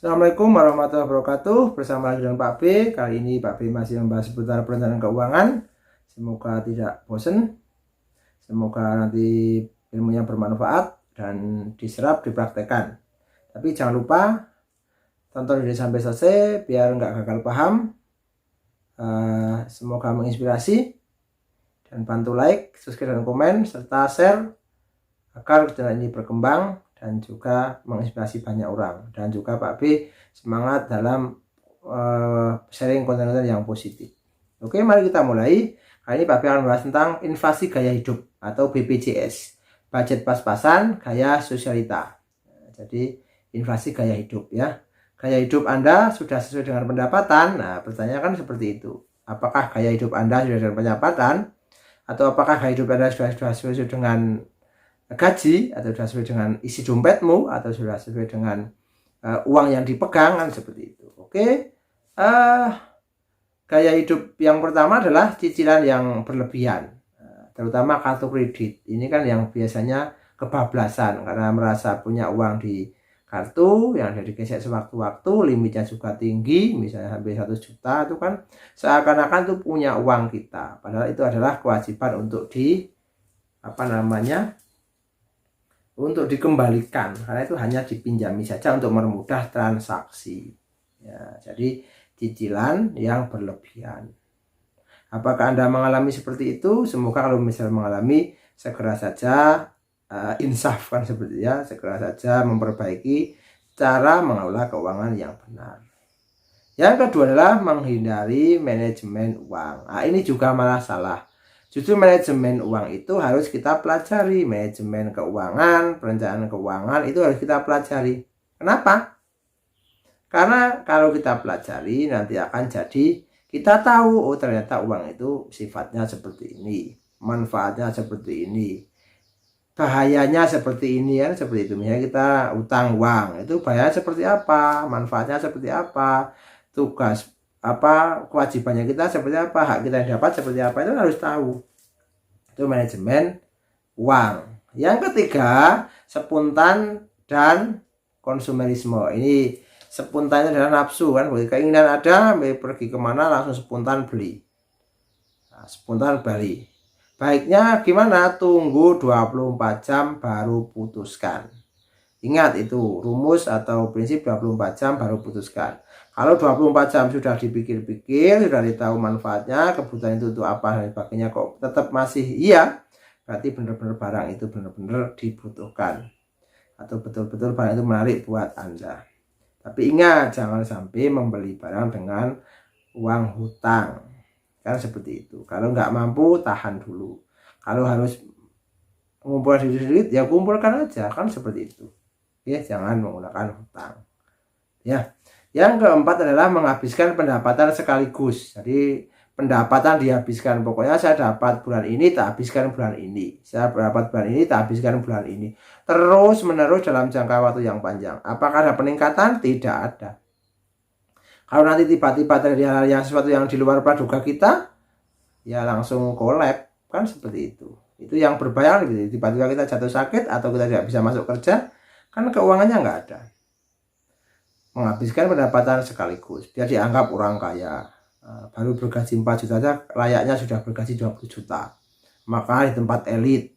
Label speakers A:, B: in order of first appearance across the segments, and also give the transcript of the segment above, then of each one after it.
A: Assalamualaikum warahmatullahi wabarakatuh. Bersama lagi dengan Pak B. Kali ini Pak B masih membahas seputar perencanaan keuangan. Semoga tidak bosan. Semoga nanti ilmunya bermanfaat dan diserap, dipraktekkan. Tapi jangan lupa tonton video sampai selesai biar nggak gagal paham. Semoga menginspirasi dan bantu like, subscribe dan komen serta share agar channel ini berkembang dan juga menginspirasi banyak orang, dan juga Pak B semangat dalam sharing konten-konten yang positif. Oke, mari kita mulai. Kali ini Pak B akan membahas tentang inflasi gaya hidup atau BPJS, budget pas-pasan gaya sosialita. Jadi inflasi gaya hidup ya. Gaya hidup Anda sudah sesuai dengan pendapatan? Nah, pertanyaan kan seperti itu. Apakah gaya hidup Anda sudah dengan pendapatan? Atau apakah gaya hidup Anda sudah sesuai dengan gaji, atau sudah sesuai dengan isi dompetmu, atau sudah sesuai dengan uang yang dipegang, kan seperti itu. Oke, gaya hidup yang pertama adalah cicilan yang berlebihan, terutama kartu kredit. Ini kan yang biasanya kebablasan karena merasa punya uang di kartu yang sudah digesek sewaktu-waktu, limitnya juga tinggi, misalnya sampai 1 juta, itu kan seakan-akan tuh punya uang kita, padahal itu adalah kewajiban untuk untuk dikembalikan, karena itu hanya dipinjami saja untuk mempermudah transaksi ya. Jadi cicilan yang berlebihan. Apakah Anda mengalami seperti itu? Semoga kalau misalnya mengalami, segera saja insaf, kan seperti ya, segera saja memperbaiki cara mengelola keuangan yang benar. Yang kedua adalah menghindari manajemen uang. Nah, ini juga malah salah. Justru manajemen uang itu harus kita pelajari. Manajemen keuangan, perencanaan keuangan itu harus kita pelajari. Kenapa? Karena kalau kita pelajari nanti akan jadi kita tahu, oh ternyata uang itu sifatnya seperti ini, manfaatnya seperti ini, bahayanya seperti ini ya, seperti itu. Misalnya kita utang uang, itu bahaya seperti apa, manfaatnya seperti apa, tugas apa, kewajibannya kita seperti apa, hak kita yang dapat seperti apa, itu harus tahu. Itu manajemen uang. Yang ketiga, spontan dan konsumerisme. Ini spontannya adalah nafsu, kan, keinginan ada, pergi kemana langsung spontan beli. Nah, spontan beli. Baiknya gimana? Tunggu 24 jam baru putuskan. Ingat itu rumus atau prinsip 24 jam baru putuskan. Kalau 24 jam sudah dipikir-pikir, sudah ditahu manfaatnya, kebutuhan itu untuk apa dan sebagainya, kok tetap masih iya, berarti benar-benar barang itu benar-benar dibutuhkan, atau betul-betul barang itu menarik buat Anda. Tapi ingat, jangan sampai membeli barang dengan uang hutang, kan seperti itu. Kalau nggak mampu, tahan dulu. Kalau harus mengumpulkan sedikit, ya kumpulkan aja, kan seperti itu. Ya, jangan menggunakan hutang. Ya. Yang keempat adalah menghabiskan pendapatan sekaligus. Jadi pendapatan dihabiskan, pokoknya saya dapat bulan ini, tak habiskan bulan ini. Saya dapat bulan ini, tak habiskan bulan ini. Terus menerus dalam jangka waktu yang panjang. Apakah ada peningkatan? Tidak ada. Kalau nanti tiba-tiba terjadi hal yang sesuatu yang di luar praduga kita, ya langsung kolab, kan seperti itu. Itu yang berbahaya gitu. Tiba-tiba kita jatuh sakit atau kita tidak bisa masuk kerja, kan keuangannya nggak ada. Menghabiskan pendapatan sekaligus biar dianggap orang kaya. Baru bergaji 4 juta saja layaknya sudah bergaji 20 juta. Maka di tempat elit,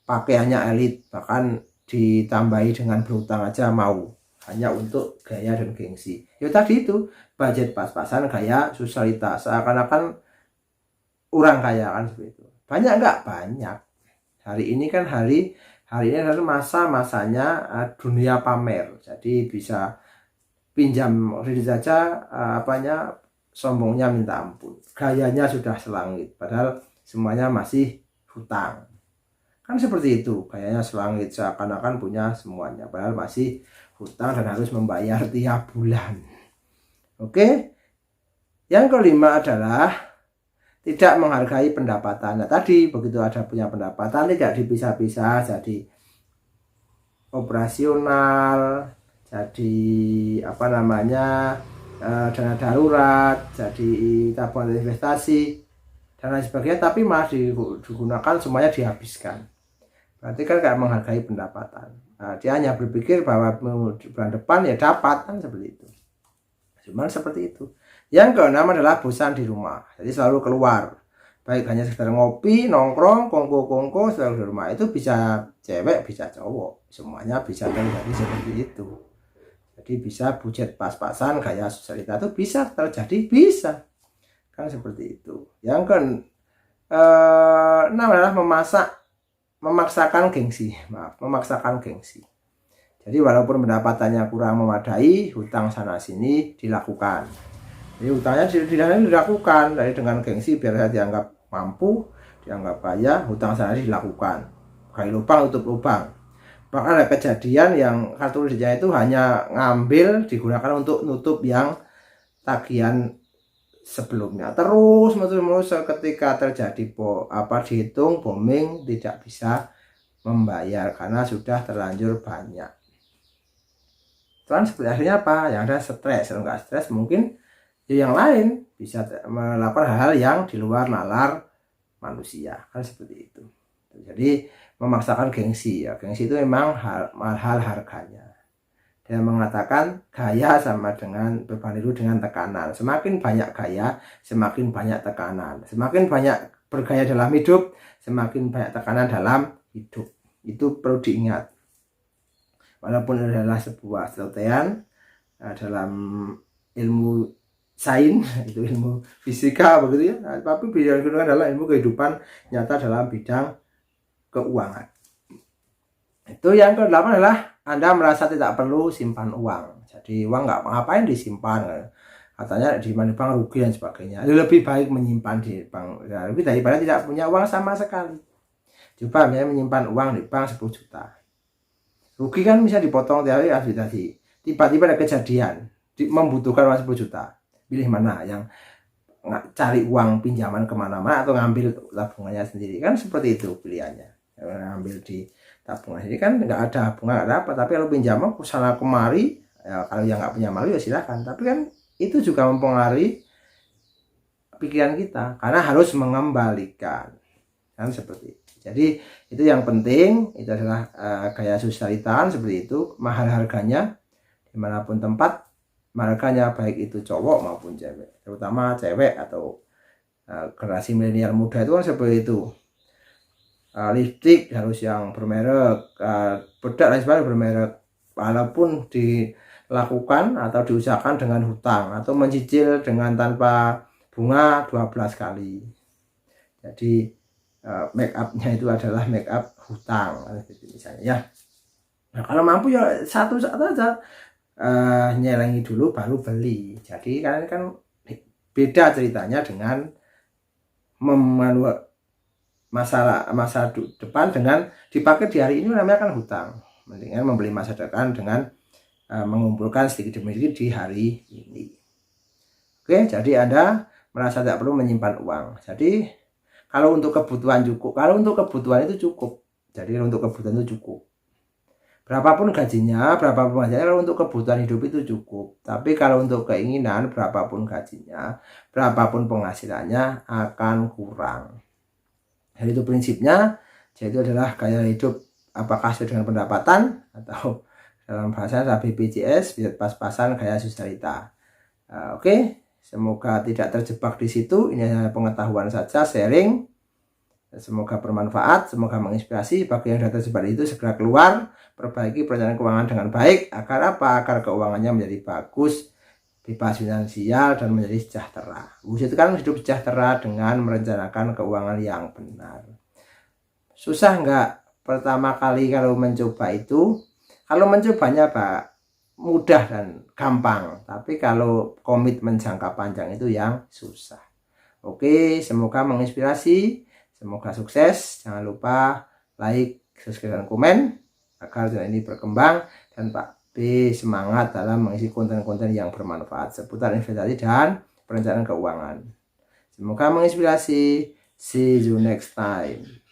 A: pakaiannya elit, bahkan ditambahi dengan berhutang aja mau, hanya untuk gaya dan gengsi. Ya tadi itu, budget pas-pasan gaya sosialita, seakan-akan orang kaya, kan seperti itu. Banyak enggak? Banyak. Hari ini kan hari ini adalah masa-masanya dunia pamer. Jadi bisa pinjam kredit saja, sombongnya minta ampun, gayanya sudah selangit, padahal semuanya masih hutang, kan seperti itu. Gayanya selangit, seakan-akan punya semuanya, padahal masih hutang dan harus membayar tiap bulan. Oke, yang kelima adalah tidak menghargai pendapatan. Nah, tadi begitu ada punya pendapatan tidak dipisah-pisah, jadi operasional, jadi dana darurat, jadi tabungan investasi dan lain sebagainya, tapi malah digunakan semuanya dihabiskan. Berarti kan gak menghargai pendapatan. Dia hanya berpikir bahwa bulan depan ya dapat, kan seperti itu. Cuman seperti itu. Yang keenam adalah bosan di rumah, jadi selalu keluar, baik hanya sekedar ngopi, nongkrong, kongko selalu di rumah. Itu bisa cewek, bisa cowok, semuanya bisa terjadi seperti itu. Jadi bisa bujet pas-pasan, gaya sosialita itu bisa terjadi, bisa, kan seperti itu. Yang keenam adalah memaksakan gengsi. Jadi walaupun pendapatannya kurang memadai, hutang sana sini dilakukan. Jadi hutangnya dilakukan dari dengan gengsi, biar saya dianggap mampu, dianggap kaya, hutang sana sini dilakukan. Gali lubang tutup lubang. Bahkan ada kejadian yang kartu kreditnya itu hanya ngambil digunakan untuk nutup yang tagihan sebelumnya, terus ketika terjadi dihitung booming, tidak bisa membayar karena sudah terlanjur banyak. Tuan seperti akhirnya apa? Yang ada stres. Kalau nggak stres mungkin yang lain bisa melakukan hal-hal yang di luar nalar manusia, kan seperti itu. Jadi memaksakan gengsi, ya gengsi itu memang hal harganya. Dia mengatakan gaya sama dengan berbanding dengan tekanan. Semakin banyak gaya, semakin banyak tekanan. Semakin banyak bergaya dalam hidup, semakin banyak tekanan dalam hidup. Itu perlu diingat. Walaupun adalah sebuah selesaian dalam ilmu sains, itu ilmu fisika begitu ya. Tapi bidang kedua adalah ilmu kehidupan nyata dalam bidang keuangan. Itu yang ke-8 adalah Anda merasa tidak perlu simpan uang. Jadi uang nggak ngapain disimpan, katanya di bank rugi dan sebagainya. Lebih baik menyimpan di bank, ya, lebih daripada tidak punya uang sama sekali. Coba misalnya menyimpan uang di bank 10 juta, rugi kan bisa dipotong tiap hari tadi. Tiba-tiba ada kejadian membutuhkan uang 10 juta, pilih mana? Yang cari uang pinjaman kemana-mana atau ngambil tabungannya sendiri, kan seperti itu pilihannya. Ngambil di tabungan ini kan nggak ada bunga, nggak ada apa, tapi kalau pinjaman kesana kemari, ya, kalau yang nggak punya malu ya silakan, tapi kan itu juga mempengaruhi pikiran kita karena harus mengembalikan, kan seperti itu. Jadi itu yang penting, itu adalah gaya sosialitaan seperti itu, mahal harganya dimanapun tempat, harganya baik itu cowok maupun cewek, terutama cewek atau generasi milenial muda itu kan seperti itu. Lipstick harus yang bermerek, bedak dan sebagainya bermerek, walaupun dilakukan atau diusahakan dengan hutang atau mencicil dengan tanpa bunga 12 kali. Jadi make upnya itu adalah make up hutang, misalnya ya. Nah, kalau mampu ya satu aja, nyelengi dulu baru beli. Jadi kalian kan beda ceritanya dengan masa depan dengan dipakai di hari ini, namanya kan hutang. Mendingan membeli masa depan dengan mengumpulkan sedikit demi sedikit di hari ini. Oke, jadi Anda merasa tidak perlu menyimpan uang. Jadi kalau untuk kebutuhan cukup, kalau untuk kebutuhan itu cukup. Jadi untuk kebutuhan itu cukup. Berapapun gajinya, kalau untuk kebutuhan hidup itu cukup. Tapi kalau untuk keinginan, berapapun gajinya, berapapun penghasilannya akan kurang. Jadi itu prinsipnya. Jadi itu adalah gaya hidup apakah sesuai dengan pendapatan atau dalam bahasa BPJS, bisa pas-pasan gaya sosialita. Oke, semoga tidak terjebak di situ. Ini hanya pengetahuan saja, sharing. Semoga bermanfaat, semoga menginspirasi. Bagi yang sudah terjebak itu segera keluar, perbaiki perencanaan keuangan dengan baik. Agar apa? Agar keuangannya menjadi bagus, bebas finansial, dan menjadi sejahtera. Wujudkan hidup sejahtera dengan merencanakan keuangan yang benar. Susah nggak pertama kali kalau mencoba itu? Kalau mencobanya Pak, mudah dan gampang. Tapi kalau komitmen jangka panjang itu yang susah. Oke, semoga menginspirasi, semoga sukses. Jangan lupa like, subscribe, dan komen agar channel ini berkembang, dan Pak B semangat dalam mengisi konten-konten yang bermanfaat seputar investasi dan perencanaan keuangan. Semoga menginspirasi. See you next time.